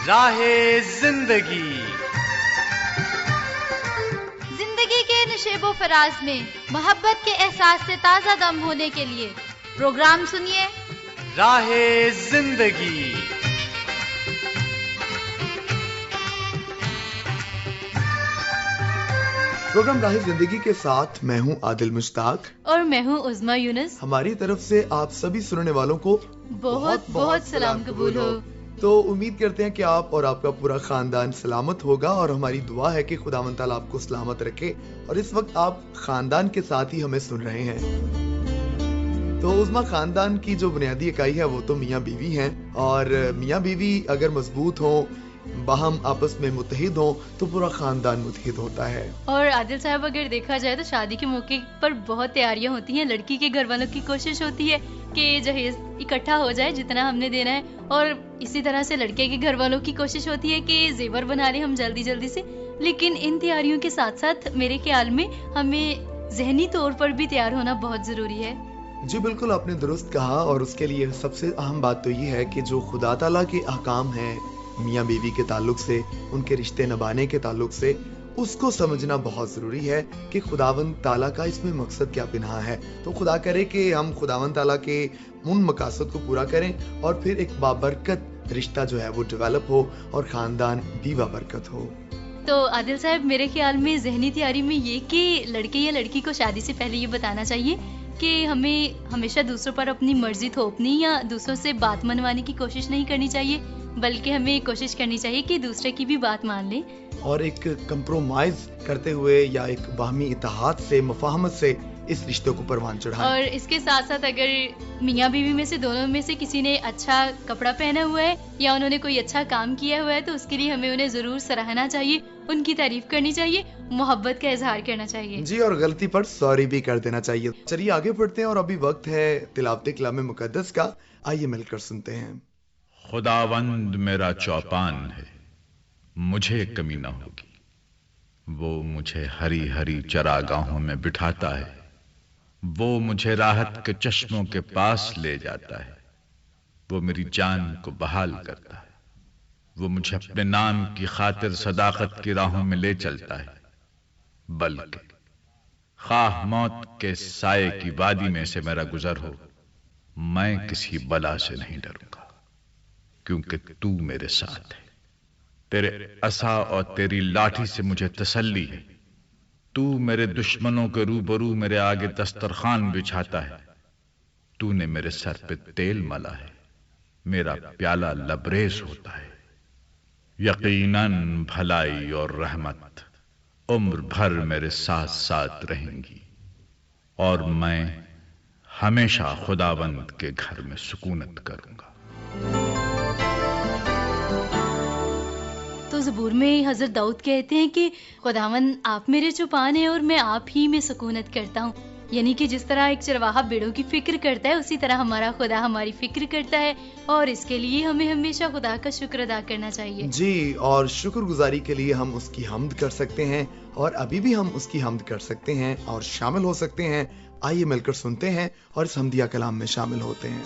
राहे जिंदगी। जिंदगी के नशेबो फराज में मोहब्बत के एहसास से ताज़ा दम होने के लिए प्रोग्राम सुनिए राहे जिंदगी। प्रोग्राम राहे जिंदगी के साथ मैं हूं आदिल मुश्ताक और मैं हूं उज़मा यूनुस। हमारी तरफ से आप सभी सुनने वालों को बहुत बहुत सलाम कबूल हो। तो उम्मीद करते हैं कि आप और आपका पूरा खानदान सलामत होगा और हमारी दुआ है कि खुदावंद ताला आपको सलामत रखे। और इस वक्त आप खानदान के साथ ही हमें सुन रहे हैं। तो उज़मा, खानदान की जो बुनियादी इकाई है वो तो मियाँ बीवी हैं, और मियाँ बीवी अगर मजबूत हो, बाहम आपस में मुत्तहिद हो, तो पूरा खानदान मुत्तहिद होता है। और आदिल साहब, अगर देखा जाए तो शादी के मौके पर बहुत तैयारियां होती हैं। लड़की के घर वालों की कोशिश होती है कि जहेज इकट्ठा हो जाए जितना हमने देना है, और इसी तरह से लड़के के घर वालों की कोशिश होती है कि जेवर बना ले हम जल्दी जल्दी से। लेकिन इन तैयारियों के साथ साथ मेरे ख्याल में हमें जहनी तौर पर भी तैयार होना बहुत जरूरी है। जी बिल्कुल, आपने दुरुस्त कहा। और उसके लिए सबसे अहम बात तो ये है कि जो खुदा ताला के अहकाम हैं मियाँ बीवी के ताल्लुक से, उनके रिश्ते निभाने के ताल्लुक से, उसको समझना बहुत जरूरी है कि खुदावंद ताला का इसमें मकसद क्या पिन्हा है। तो खुदा करे कि हम खुदावंद ताला के उन मकासद को पूरा करें और फिर एक बाबरकत रिश्ता जो है वो डेवलप हो और खानदान भी बाबरकत हो। तो आदिल साहब, मेरे ख्याल में जहनी तैयारी में ये कि लड़के या लड़की को शादी से पहले ये बताना चाहिए कि हमें हमेशा दूसरों पर अपनी मर्जी थोपनी या दूसरों से बात मनवाने की कोशिश नहीं करनी चाहिए, बल्कि हमें कोशिश करनी चाहिए कि दूसरे की भी बात मान ले और एक कंप्रोमाइज करते हुए या एक बाहमी इत्तेहाद से, मुफाहमत से इस रिश्ते को परवान चढ़ाएं। और इसके साथ साथ अगर मियाँ बीवी में से दोनों में से किसी ने अच्छा कपड़ा पहना हुआ है या उन्होंने कोई अच्छा काम किया हुआ है, तो उसके लिए हमें उन्हें जरूर सराहना चाहिए, उनकी तारीफ करनी चाहिए, मोहब्बत का इजहार करना चाहिए। जी, और गलती पर सॉरी भी कर देना चाहिए। चलिए आगे बढ़ते हैं और अभी वक्त है तिलावत कलाम मुकद्दस का। आइए मिलकर सुनते हैं। खुदावंद मेरा चौपान है, मुझे कमी न होगी। वो मुझे हरी हरी चरागाहों में बिठाता है, वो मुझे राहत के चश्मों के पास ले जाता है, वो मेरी जान को बहाल करता है, वो मुझे अपने नाम की खातिर सदाकत की राहों में ले चलता है। बल्कि खाह मौत के साये की वादी में से मेरा गुजर हो, मैं किसी बला से नहीं डरूंगा, क्योंकि तू मेरे साथ है। तेरे असा और तेरी लाठी से मुझे तसल्ली है। तू मेरे दुश्मनों के रूबरू मेरे आगे दस्तरखान बिछाता है। तूने मेरे सर पे तेल मला है, मेरा प्याला लबरेज होता है। यकीनन भलाई और रहमत उम्र भर मेरे साथ साथ रहेंगी, और मैं हमेशा खुदावंद के घर में सुकूनत करूंगा। तो ज़बूर में हज़रत दाऊद कहते हैं कि खुदावंद आप मेरे चौपान हैं और मैं आप ही में सुकूनत करता हूँ। यानी कि जिस तरह एक चरवाहा भेड़ों की फिक्र करता है, उसी तरह हमारा खुदा हमारी फिक्र करता है, और इसके लिए हमें हमेशा खुदा का शुक्र अदा करना चाहिए। जी, और शुक्रगुजारी के लिए हम उसकी हम्द कर सकते हैं, और अभी भी हम उसकी हम्द कर सकते हैं और शामिल हो सकते हैं। आइए मिलकर सुनते हैं और इस हम्दिया कलाम में शामिल होते हैं।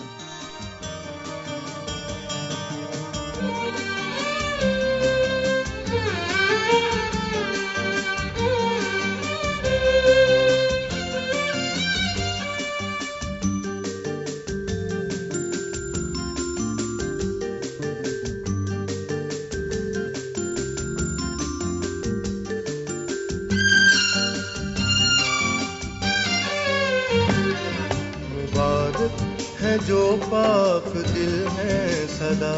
जो पाक दिल है सदा,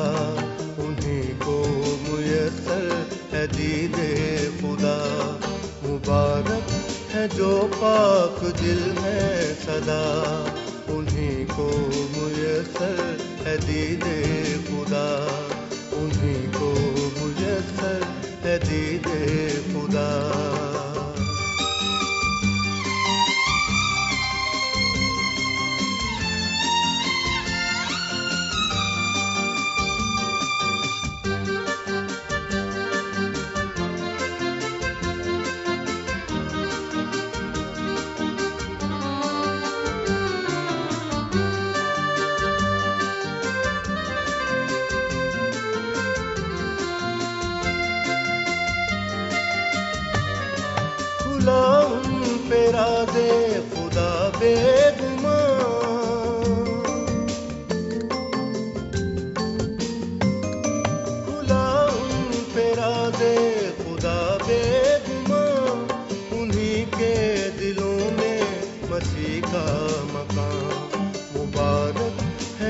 उन्हीं को मुयस्सर है दीदे खुदा। मुबारक है जो पाक दिल है सदा, उन्हीं को मुयस्सर है दीदे खुदा, उन्हीं को मुयस्सर है दीदे खुदा।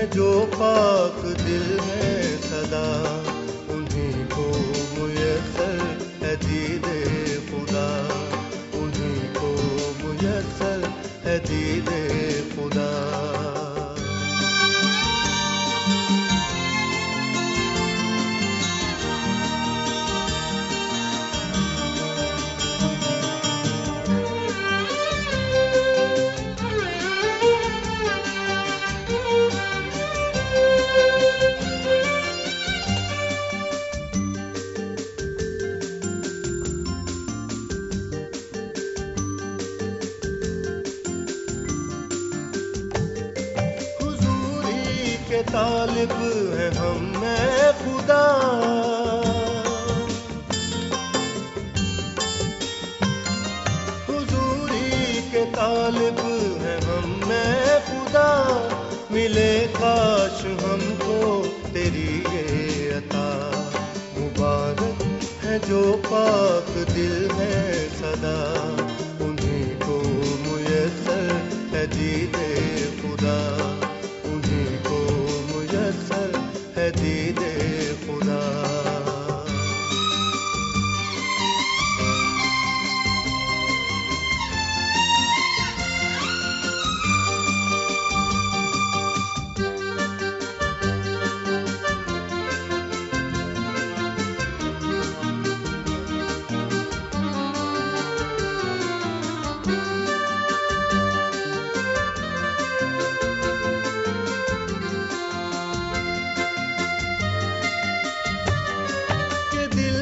है जो पाक दिल है सदा, उन्हीं को मुयस्सर है दीदे खुदा, उन्हीं को मुयस्सर है दीदे खुदा। तालिब है हम में खुदा, हुजूरी के तालिब है हम में खुदा, मिले काश हमको तेरी ये अता। मुबारक है जो पाक दिल है सदा, उन्हीं को मुयस्सर है दीदे खुदा, उन्हीं को मुयस्सर है दीदे खुदा। के दिल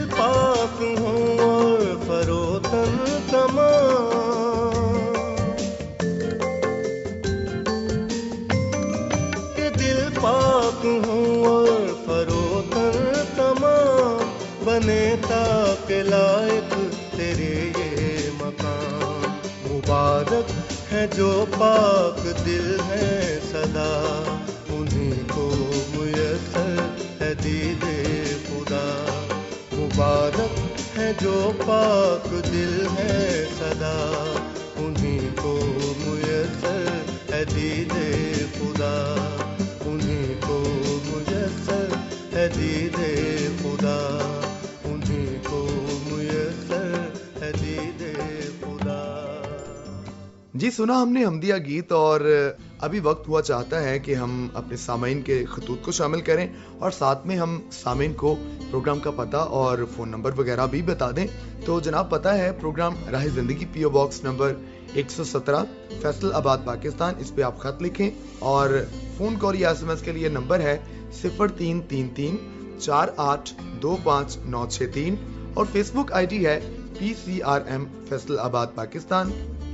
पाक हो और फरोतन तमाम, बने ताके लायक तेरे ये मकाम। मुबारक है जो पाक दिल है सदा, उन्हीं को मुयस्सर है दीदे खुदा। मुबारक है जो पाक दिल है सदा, उन्हीं को मुयस्सर है दीदे खुदा, उन्हीं को मुयस्सर है दीदे खुदा, उन्हीं को मुयस्सर है दीदे खुदा। जी सुना हमने हमदिया गीत, और अभी वक्त हुआ चाहता है कि हम अपने सामीन के खतूत को शामिल करें और साथ में हम सामीन को प्रोग्राम का पता और फोन नंबर वगैरह भी बता दें। तो जनाब पता है प्रोग्राम राह जिंदगी, PO box number 117 Faisalabad Pakistan. इस पे आप खत लिखें और फोन कॉल या SMS के लिए नंबर है 0333 4825 और फेसबुक ID है PCRM फैसलाबाद पाकिस्तान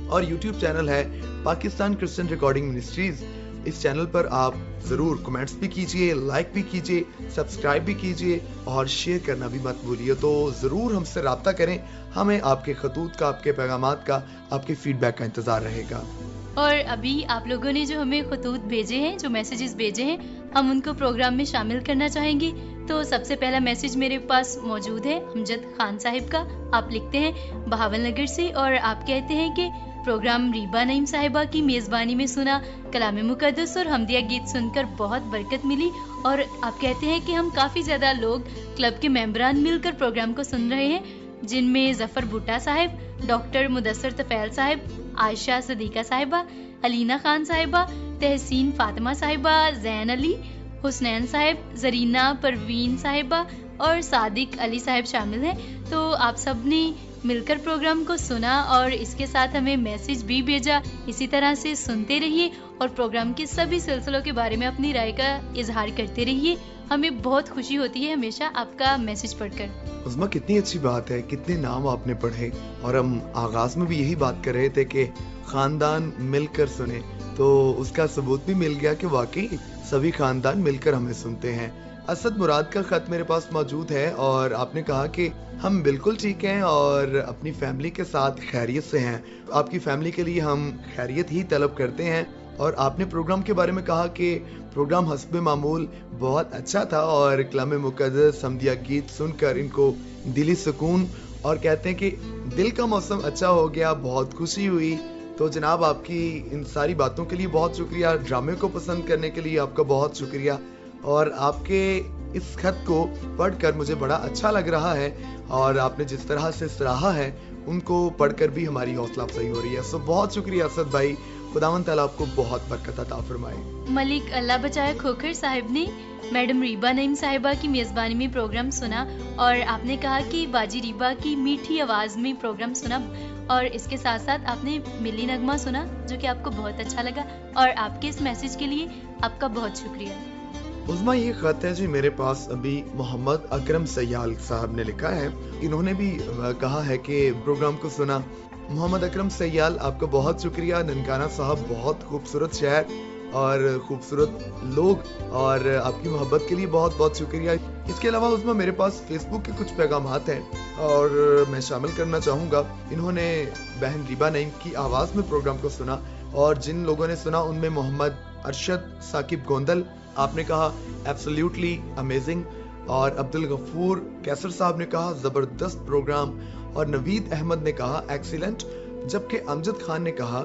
और YouTube चैनल है पाकिस्तान क्रिश्चियन रिकॉर्डिंग मिनिस्ट्रीज। इस चैनल पर आप जरूर कमेंट्स भी कीजिए, लाइक भी कीजिए, सब्सक्राइब भी कीजिए और शेयर करना भी मत भूलिए। तो जरूर हमसे राब्ता करें, हमें आपके खतूत का, आपके पैगामात का, आपके फीडबैक का इंतजार रहेगा। और अभी आप लोगों ने जो हमें खतूत भेजे हैं, जो मैसेजेस भेजे हैं, हम उनको प्रोग्राम में शामिल करना चाहेंगे। तो सबसे पहला मैसेज मेरे पास मौजूद है अमजद खान साहिब का। आप लिखते हैं बहावल नगर से और आप कहते हैं कि प्रोग्राम रीबा नईम साहिबा की मेज़बानी में सुना, कलाम मुकद्दस और हमदिया गीत सुनकर बहुत बरकत मिली। और आप कहते हैं कि हम काफ़ी ज़्यादा लोग क्लब के मेंबरान मिलकर प्रोग्राम को सुन रहे हैं, जिनमें जफ़र भुट्टा साहिब, डॉक्टर मुदस्सर तफ़ैल साहिब, आयशा सदीका साहिबा, अलीना खान साहिबा, तहसीन फातिमा साहिबा, जैन अली, हुसनैन साहिब, जरीना परवीन साहिबा और सादिक अली साहिब शामिल हैं। तो आप सब ने मिलकर प्रोग्राम को सुना और इसके साथ हमें मैसेज भी भेजा। इसी तरह से सुनते रहिए और प्रोग्राम के सभी सिलसिलों के बारे में अपनी राय का इजहार करते रहिए। हमें बहुत खुशी होती है हमेशा आपका मैसेज पढ़कर। उस्मा, कितनी अच्छी बात है, कितने नाम आपने पढ़े और हम आगाज में भी यही बात कर रहे थे कि खानदान मिलकर सुने, तो उसका सबूत भी मिल गया कि वाकई सभी खानदान मिलकर हमें सुनते हैं। असद मुराद का खत मेरे पास मौजूद है और आपने कहा कि हम बिल्कुल ठीक हैं और अपनी फैमिली के साथ खैरियत से हैं। आपकी फैमिली के लिए हम खैरियत ही तलब करते हैं। और आपने प्रोग्राम के बारे में कहा कि प्रोग्राम हस्बे मामूल बहुत अच्छा था और कलाम मुकद्दस, हमदिया गीत सुनकर इनको दिली सुकून, और कहते हैं कि दिल का मौसम अच्छा हो गया, बहुत खुशी हुई। तो जनाब आपकी इन सारी बातों के लिए बहुत शुक्रिया, ड्रामे को पसंद करने के लिए आपका बहुत शुक्रिया, और आपके इस खत को पढ़कर मुझे बड़ा अच्छा लग रहा है, और आपने जिस तरह से सराहा है उनको पढ़कर भी हमारी हौसला अफजाई हो रही है। सो बहुत शुक्रिया असद भाई, खुदावंद ताला आपको बहुत बरकत अता फरमाए। मलिक अल्लाह बचाए खोखर साहिब ने मैडम रीबा नईम साहिबा की मेज़बानी में प्रोग्राम सुना, और आपने कहा कि बाजी रीबा की मीठी आवाज़ में प्रोग्राम सुना, और इसके साथ साथ आपने मिली नगमा सुना जो कि आपको बहुत अच्छा लगा, और आपके इस मैसेज के लिए आपका बहुत शुक्रिया। उज़मा, ये खत है जी मेरे पास अभी मोहम्मद अकरम सयाल साहब ने लिखा है। इन्होंने भी कहा है कि प्रोग्राम को सुना। मोहम्मद अकरम सयाल, आपका बहुत शुक्रिया। ननकाना साहब, बहुत खूबसूरत शहर और खूबसूरत लोग, और आपकी मोहब्बत के लिए बहुत बहुत शुक्रिया। इसके अलावा उज़मा मेरे पास फेसबुक के कुछ पैगामात हैं और मैं शामिल करना चाहूँगा। इन्होंने बहन रीबा नईम की आवाज़ में प्रोग्राम को सुना, और जिन लोगों ने सुना उनमें मोहम्मद अरशद साकिब गोंदल, आपने कहा एब्सोल्युटली अमेजिंग, और अब्दुल गफूर कैसर साहब ने कहा जबरदस्त प्रोग्राम, और नवीद अहमद ने कहा एक्सीलेंट, जबकि अमजद खान ने कहा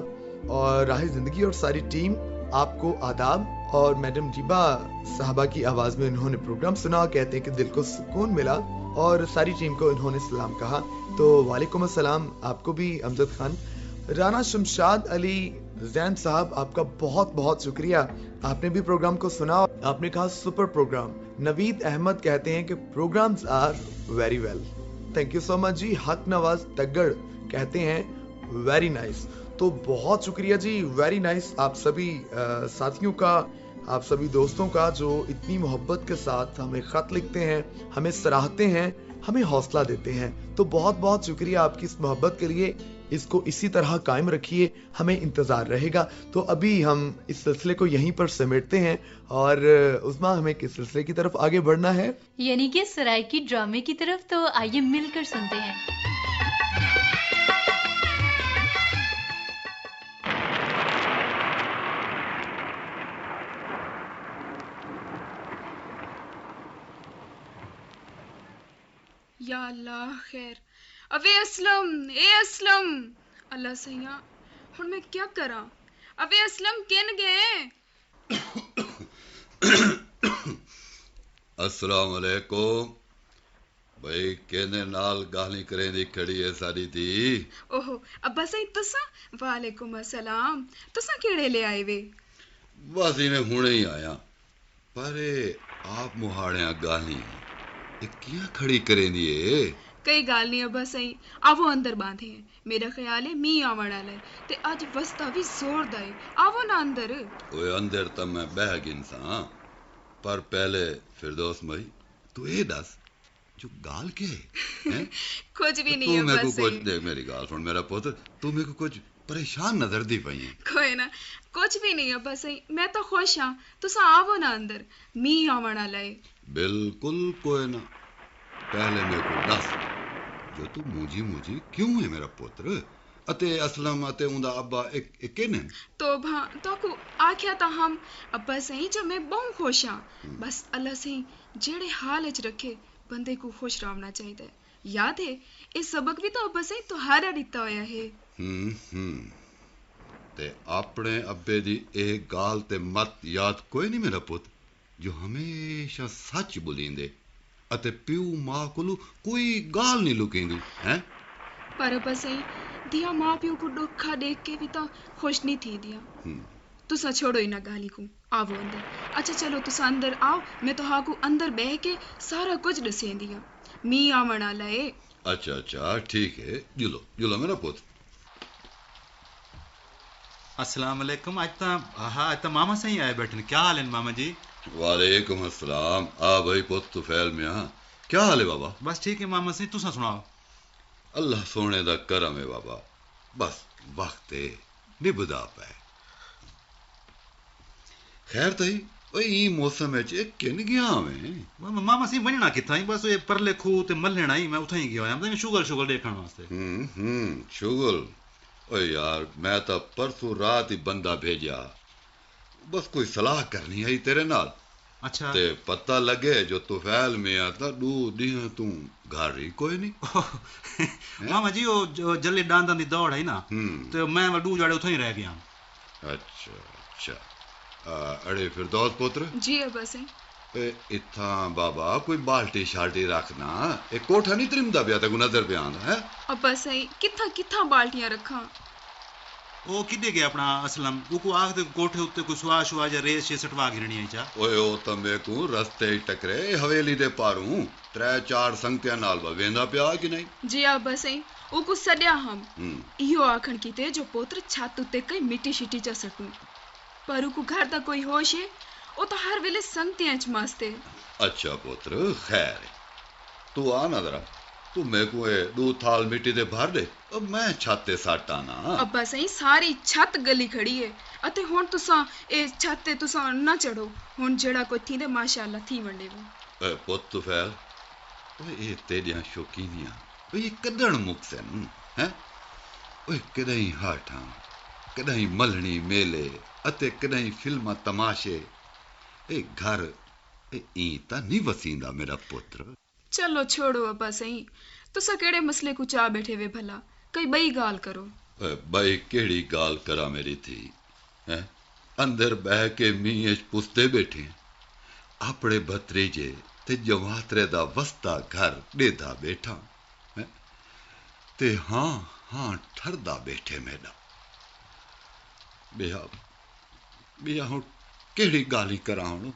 और राह जिंदगी और सारी टीम आपको आदाब। और मैडम रीबा साहबा की आवाज में इन्होंने प्रोग्राम सुना, कहते हैं कि दिल को सुकून मिला, और सारी टीम को इन्होंने सलाम कहा। तो वालेकुम अस्सलाम आपको भी अमजद खान। राना शमशाद अली जैन साहब, आपका बहुत बहुत शुक्रिया, आपने भी प्रोग्राम को सुना, आपने कहा सुपर प्रोग्राम। नवीद अहमद कहते हैं कि programs are very well, thank you so much जी। हक नवाज तगड़ कहते हैं वेरी नाइस। तो बहुत शुक्रिया जी, वेरी नाइस आप सभी साथियों का, आप सभी दोस्तों का जो इतनी मोहब्बत के साथ हमें खत लिखते हैं, हमें सराहते हैं, हमें हौसला देते हैं। तो बहुत बहुत शुक्रिया आपकी इस मोहब्बत के लिए। इसको इसी तरह कायम रखिए, हमें इंतजार रहेगा। तो अभी हम इस सिलसिले को यहीं पर समेटते हैं, और उस्मा हमें किस सिलसिले की तरफ आगे बढ़ना है, यानी कि सराइकी ड्रामे की तरफ। तो आइए मिलकर सुनते हैं। या अल्लाह खैर, अवे असलम, ए असलम, अल्लाह सैया हुण मैं क्या करा? अवे असलम किन गए? अस्सलाम वालेकुम भाई, केने नाल गाली करें दी खड़ी है सारी दी। ओहो अब्बा सही तुसा? वालेकुम अस्सलाम, तुसा केड़े ले आए वे? बस इन्हें हुणे ही आया, पर आप मुहाड़िया गाली ये क्या खड़ी करें दी है? कई गाल नहीं अब्बा सही, आवो अंदर बांधे हैं। मेरा ख्याल है मी आवन वाला है ते आज वस्ता भी जोरदा है, आवो ना अंदर। ओए अंदर तो मैं बह गिनसा, पर पहले फिरदौस मई तू ये दस जो गाल के है? कुछ भी नहीं तू अब्बा मेरे को कुछ सही। देख, मेरी गाल सुन मेरा पुत्र, तू मेरे को कुछ परेशान नजर दी पई है। कोई ना, कुछ भी नहीं अब्बा सही, मैं तो खुश हाँ। तुसा आवो ना अंदर, मी आवन वाला है। बिल्कुल कोई ना, पहले मेरे को दस जो तू मुझी मुझी क्यों है मेरा पुत्र? अते असलम अते उंदा अब्बा एक केने तो भा तो को आख्या था हम अब्बा सही जो मैं बहुत खुश हाँ। बस अल्लाह सही जेड़े हाल च रखे बंदे को खुश रहना चाहिए। याद है इस सबक भी तो अब्बा सही तुहारा दिता होया है। ते अपने अब्बे दी एक गाल ते मत याद कोई नहीं मेरा पुत्र, जो हमेशा सच बोलींदे अते प्यू मां कोलू कोई गाल नहीं लुकेंदी हैं। पर अब्बा सही दिया मां प्यो को दुखा देख के भी तो खुश नहीं थी दिया। तुसा छोड़ो इना गाली को, आवो अंदर। अच्छा चलो तुसा अंदर आओ, मैं तो हाकू अंदर बह के सारा कुछ दसे दिया। मी आवन वाला है। अच्छा ठीक है, जुलो जुलो मेरा पुत्र। अस्सलाम वालेकुम। आज तो मामा सही आए बैठे, क्या हाल है मामा जी? वालेकुम अस्सलाम। आ भाई पुत्र तुफैल में हाँ, क्या हाल है बाबा? बस ठीक है मामा सही, तुसा सुनाओ। अल्लाह सोने दा करम है बाबा, बस वक्त है निभदा पे। खैर तई ओए ई मौसम में किन गया मैं? मामा सही बनना किथा ही, बस ये परले खू ते मलना ही मैं उथा ही गया मैं शुगल देखने वास्ते। शुगल ओए यार, मैं तो परसों रात ही बंदा भेजा, बस कोई सलाह करनी है तेरे नाल। अच्छा ते पता लगे जो तुफैल में आता दू दिया तू घर ही कोई नहीं। मामा जी वो जो जल्ले डांदा दी दौड़ है ना तो मैं वडू जाड़े उठो ही रह गया। अच्छा अच्छा अड़े फिर दौद पुत्र जी अब्बा सही इत्था बाबा कोई बाल्टी शाल्टी रखना एक कोठा नहीं त्रिमदा पिया ते नजर पे आंदा है। अब्बा सही किथा किथा बाल्टियां रखा ओ किदे गया अपना असलम उको आख दे कोठे उत्ते कोई सुआ शुआ जा रेस से सटवा गिरनी है चा ओए ओ तमे को रस्ते ही टकरे हवेली दे पारू 3-4 संगतियां नाल वेंदा पिया कि नहीं। जी अब्बा सही उको सड्या हम इहो आखण कीते जो पोत्र छत उत्ते कई मिट्टी शिट्टी चा सटू पर उको घर दा कोई होश है ओ तो हर वेले संगतियां च मस्त है। अच्छा पुत्र खैर तू आ ना जरा तू मेरे को दो थाल मिट्टी दे भर दे अब मैं छत ते सट आना। अब्बा सही सारी छत गली खड़ी है अते हुन तुसा ए छत ते तुसा ना चढ़ो हुन जेड़ा कोई थी दे माशाअल्लाह थी वंडे वो पुत तू फैल ओए ए तेरियां शौकीनियां ओए कदण मुक्सन हैं ओए कदई हाठा कदई मलनी मेले अते कदई फिल्मा तमाशे ए घर ई ता नहीं वसींदा मेरा पुत्र। चलो छोड़ो अब्बा सही तुसा केड़े मसले को चा बैठे वे भला कई बई गाल करो। बई केड़ी गाल करा मेरी थी हैं अंदर बह के मीएच पुसते बैठे अपने भतरीजे ते जवातरे दा वस्ता घर डेदा बैठा हैं ते हाँ हाँ ठरदा बैठे मेरा बिया बिया हूं केड़ी गाली करा हूं।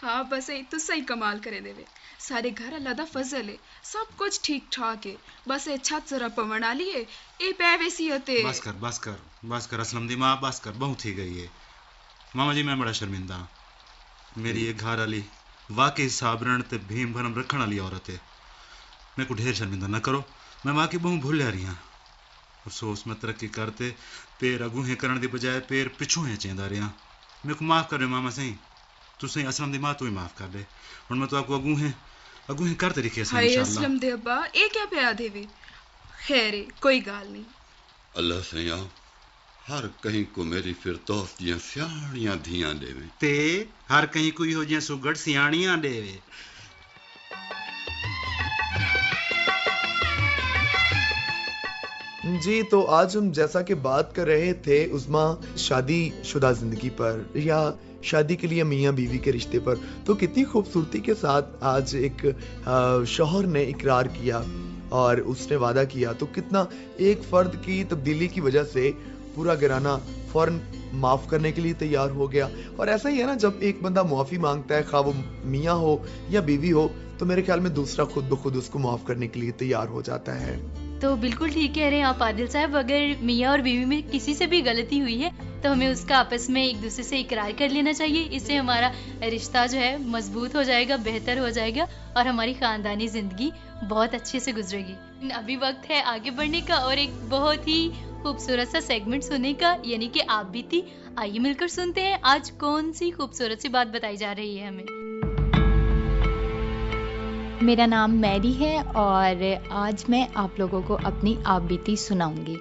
हाँ बस तुसा ही कमाल करे देवे सारे घर अल्लाह दा फजल है सब कुछ ठीक ठाक है बस ए छत जरा पवन आली है ए पैवेसी होते बस कर असलम दी मां बस कर बहुत ही गई है। मामा जी मैं बड़ा शर्मिंदा मेरी एक घर वाली वाकई साबरण ते भीम भरम रखण वाली औरत है मैं को ढेर शर्मिंदा न करो मैं वाकई बहुत भूल रही हां अफसोस में तरक्की करते पैर अगूहे करण दी बजाय पैर पिछू है चेंदा रहा मेरे को माफ कर दे मामा सही तू सही असलम दी मां तू ही माफ कर दे हुन मैं तो आपको अगूहे करते रखिए हाय असलम दे अब्बा ए क्या पे आधे वे खैर कोई गाल नहीं अल्लाह सैया हर कहीं को मेरी फिर दोस्त दियां सियाणियां धियां देवे ते हर कहीं कोई हो जियां सुगड़ सियाणियां देवे। जी तो आज हम जैसा कि बात कर रहे थे उस्मा शादीशुदा जिंदगी पर या शादी के लिए मियाँ बीवी के रिश्ते पर तो कितनी खूबसूरती के साथ आज एक शौहर ने इकरार किया और उसने वादा किया तो कितना एक फर्द की तब्दीली की वजह से पूरा घराना फौरन माफ करने के लिए तैयार हो गया। और ऐसा ही है ना जब एक बंदा मुआफी मांगता है खा वो मियाँ हो या बीवी हो तो मेरे ख्याल में दूसरा खुद ब खुद उसको माफ करने के लिए तैयार हो जाता है। तो बिल्कुल ठीक कह रहे हैं आप आदिल साहब अगर मियाँ और बीवी में किसी से भी गलती हुई है तो हमें उसका आपस में एक दूसरे से इकरार कर लेना चाहिए। इससे हमारा रिश्ता जो है मजबूत हो जाएगा बेहतर हो जाएगा और हमारी खानदानी जिंदगी बहुत अच्छे से गुजरेगी। अभी वक्त है आगे बढ़ने का और एक बहुत ही खूबसूरत सा सेगमेंट सुनने का यानी कि आप बीती। आइए मिलकर सुनते हैं आज कौन सी खूबसूरत सी बात बताई जा रही है हमें। मेरा नाम मैरी है और आज मैं आप लोगों को अपनी आप बीती सुनाऊंगी।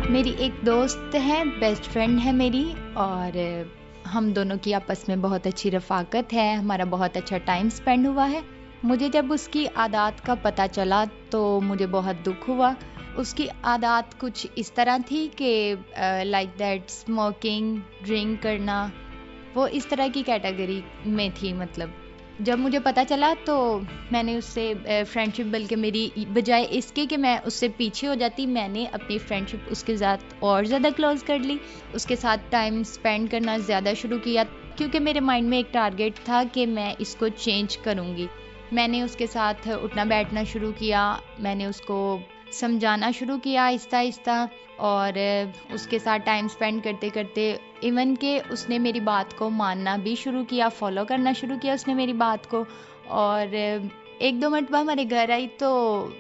मेरी एक दोस्त है बेस्ट फ्रेंड है मेरी और हम दोनों की आपस में बहुत अच्छी रफाकत है हमारा बहुत अच्छा टाइम स्पेंड हुआ है। मुझे जब उसकी आदत का पता चला तो मुझे बहुत दुख हुआ। उसकी आदत कुछ इस तरह थी कि लाइक दैट स्मोकिंग ड्रिंक करना वो इस तरह की कैटेगरी में थी। मतलब जब मुझे पता चला तो मैंने उससे फ्रेंडशिप बल्कि मेरी बजाय इसके कि मैं उससे पीछे हो जाती मैंने अपनी फ्रेंडशिप उसके साथ और ज़्यादा क्लोज कर ली। उसके साथ टाइम स्पेंड करना ज़्यादा शुरू किया क्योंकि मेरे माइंड में एक टारगेट था कि मैं इसको चेंज करूँगी। मैंने उसके साथ उठना बैठना शुरू किया मैंने उसको समझाना शुरू किया आहिस्ता आहिस्ता और उसके साथ टाइम स्पेंड करते करते इवन के उसने मेरी बात को मानना भी शुरू किया फॉलो करना शुरू किया उसने मेरी बात को। और 1-2 मिनट बाद हमारे घर आई तो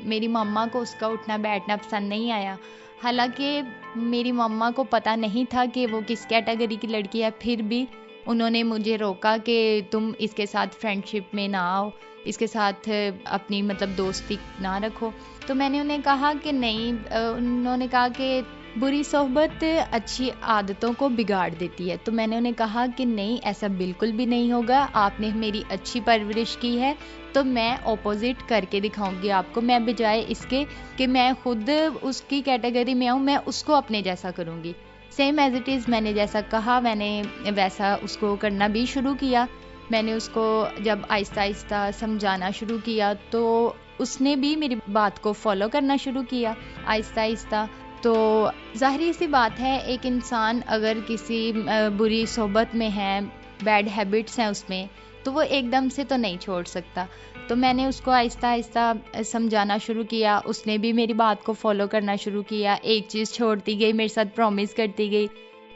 मेरी मम्मा को उसका उठना बैठना पसंद नहीं आया। हालांकि मेरी मम्मा को पता नहीं था कि वो किस कैटेगरी की लड़की है फिर भी उन्होंने मुझे रोका कि तुम इसके साथ फ्रेंडशिप में ना आओ इसके साथ अपनी मतलब दोस्ती ना रखो। तो मैंने उन्हें कहा कि नहीं उन्होंने कहा कि बुरी सोहबत अच्छी आदतों को बिगाड़ देती है। तो मैंने उन्हें कहा कि नहीं, ऐसा बिल्कुल भी नहीं होगा, आपने मेरी अच्छी परवरिश की है तो मैं ऑपोजिट करके दिखाऊंगी आपको। मैं बजाय इसके कि मैं खुद उसकी कैटेगरी में आऊँ, मैं उसको अपने जैसा करूँगी। सेम एज इट इज़, मैंने जैसा कहा मैंने वैसा उसको करना भी शुरू किया। मैंने उसको जब आहिस्ता आहिस्ता समझाना शुरू किया तो उसने भी मेरी बात को फॉलो करना शुरू किया आहिस्ता आहिस्ता। तो ज़ाहिर सी बात है, एक इंसान अगर किसी बुरी सोहबत में है, बैड हैबिट्स हैं उसमें, तो वो एकदम से तो नहीं छोड़ सकता। तो मैंने उसको आहिस्ता आहिस्ता समझाना शुरू किया, उसने भी मेरी बात को फॉलो करना शुरू किया। एक चीज़ छोड़ती गई, मेरे साथ प्रॉमिस करती गई,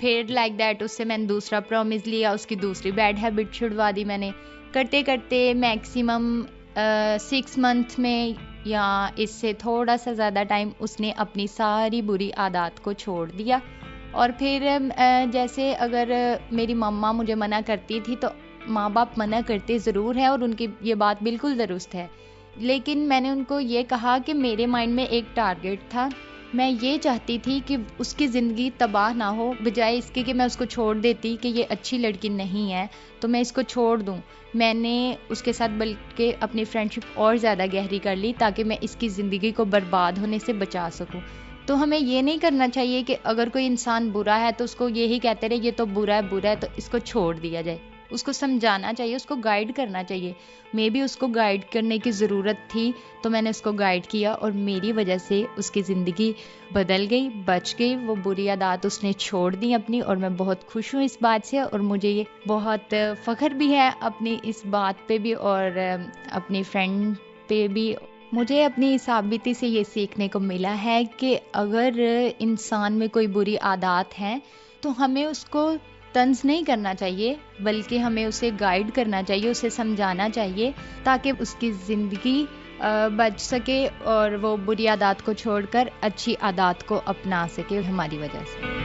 फिर लाइक दैट उससे मैंने दूसरा प्रॉमिस लिया, उसकी दूसरी बैड हैबिट छुड़वा दी मैंने। करते करते मैक्सिमम 6 मंथ में या इससे थोड़ा सा ज़्यादा टाइम उसने अपनी सारी बुरी आदत को छोड़ दिया। और फिर जैसे अगर मेरी मम्मा मुझे मना करती थी, तो माँ बाप मना करते ज़रूर है और उनकी ये बात बिल्कुल दुरुस्त है, लेकिन मैंने उनको ये कहा कि मेरे माइंड में एक टारगेट था। मैं ये चाहती थी कि उसकी ज़िंदगी तबाह ना हो, बजाय इसके कि मैं उसको छोड़ देती कि ये अच्छी लड़की नहीं है तो मैं इसको छोड़ दूं। मैंने उसके साथ बल्कि अपनी फ्रेंडशिप और ज़्यादा गहरी कर ली ताकि मैं इसकी ज़िंदगी को बर्बाद होने से बचा सकूं। तो हमें ये नहीं करना चाहिए कि अगर कोई इंसान बुरा है तो उसको यही कहते रहे ये तो बुरा है तो इसको छोड़ दिया जाए। उसको समझाना चाहिए, उसको गाइड करना चाहिए। मे भी उसको गाइड करने की ज़रूरत थी तो मैंने उसको गाइड किया और मेरी वजह से उसकी ज़िंदगी बदल गई, बच गई। वो बुरी आदत उसने छोड़ दी अपनी, और मैं बहुत खुश हूँ इस बात से। और मुझे ये बहुत फ़ख्र भी है अपनी इस बात पे भी और अपनी फ्रेंड पे भी। मुझे अपनी साबिती से ये सीखने को मिला है कि अगर इंसान में कोई बुरी आदत है तो हमें उसको तंज नहीं करना चाहिए, बल्कि हमें उसे गाइड करना चाहिए, उसे समझाना चाहिए ताकि उसकी ज़िंदगी बच सके और वो बुरी आदत को छोड़कर अच्छी आदत को अपना सके हमारी वजह से।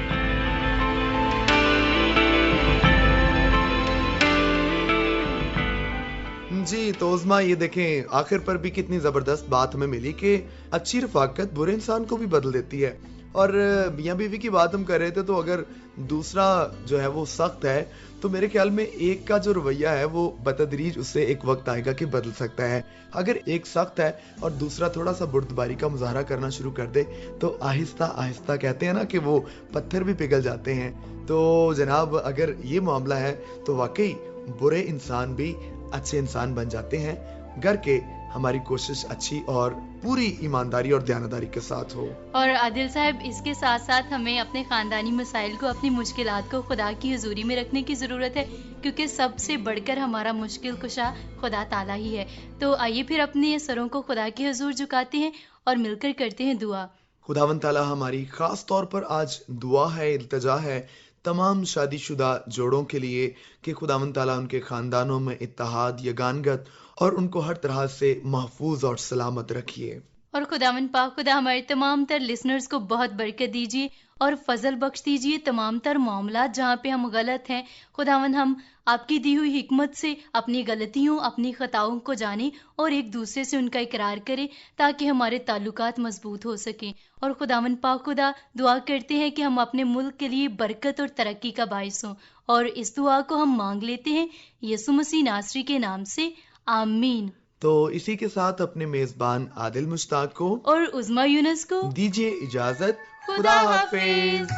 जी तो उज़्मा, ये देखें आखिर पर भी कितनी ज़बरदस्त बात हमें मिली कि अच्छी रफ़ाकत बुरे इंसान को भी बदल देती है। और मियाँ बीवी की बात हम कर रहे थे, तो अगर दूसरा जो है वो सख्त है तो मेरे ख्याल में एक का जो रवैया है वो बतदरीज उससे एक वक्त आएगा कि बदल सकता है। अगर एक सख्त है और दूसरा थोड़ा सा बुर्दबारी का मुजाहरा करना शुरू कर दे तो आहिस्ता आहिस्ता कहते हैं ना कि वो पत्थर भी पिघल जाते हैं। तो जनाब, अगर ये मामला है तो वाकई बुरे इंसान भी अच्छे इंसान बन जाते हैं, घर के हमारी कोशिश अच्छी और पूरी ईमानदारी और दयानतदारी के साथ हो। और आदिल साहब, इसके साथ साथ हमें अपने खानदानी मसाइल को, अपनी मुश्किलात को खुदा की हुजूरी में रखने की ज़रूरत है, क्योंकि सबसे बढ़कर हमारा मुश्किल कुशा खुदा ताला ही है। तो आइए फिर अपने सरों को खुदा के हुजूर झुकाते हैं और मिलकर करते हैं दुआ। खुदावंद ताला हमारी खास तौर पर आज दुआ है, इल्तिजा है तमाम शादीशुदा जोड़ों के लिए कि खुदावंद ताला उनके खानदानों में इत्तेहाद, यगानगत और उनको हर तरह से महफूज और सलामत रखिए। और खुदावंद पाक खुदा हमारे तमाम तर लिसनर्स को बहुत बरकत दीजिए और फजल बख्श दीजिए। तमाम तर मामला जहाँ पे हम गलत हैं, खुदावंद हम आपकी दी हुई हिकमत से अपनी गलतियों, अपनी खताओं को जाने और एक दूसरे से उनका इकरार करें ताकि हमारे ताल्लुकात मजबूत हो सकें। और खुदावंद पाक खुदा दुआ करते हैं कि हम अपने मुल्क के लिए बरकत और तरक्की का बाइस हों, और इस दुआ को हम मांग लेते हैं यीशु मसीह नासरी के नाम से, आमीन। तो इसी के साथ अपने मेजबान आदिल मुश्ताक को और उज़्मा यूनुस को दीजिए इजाजत। खुदा हाफिज।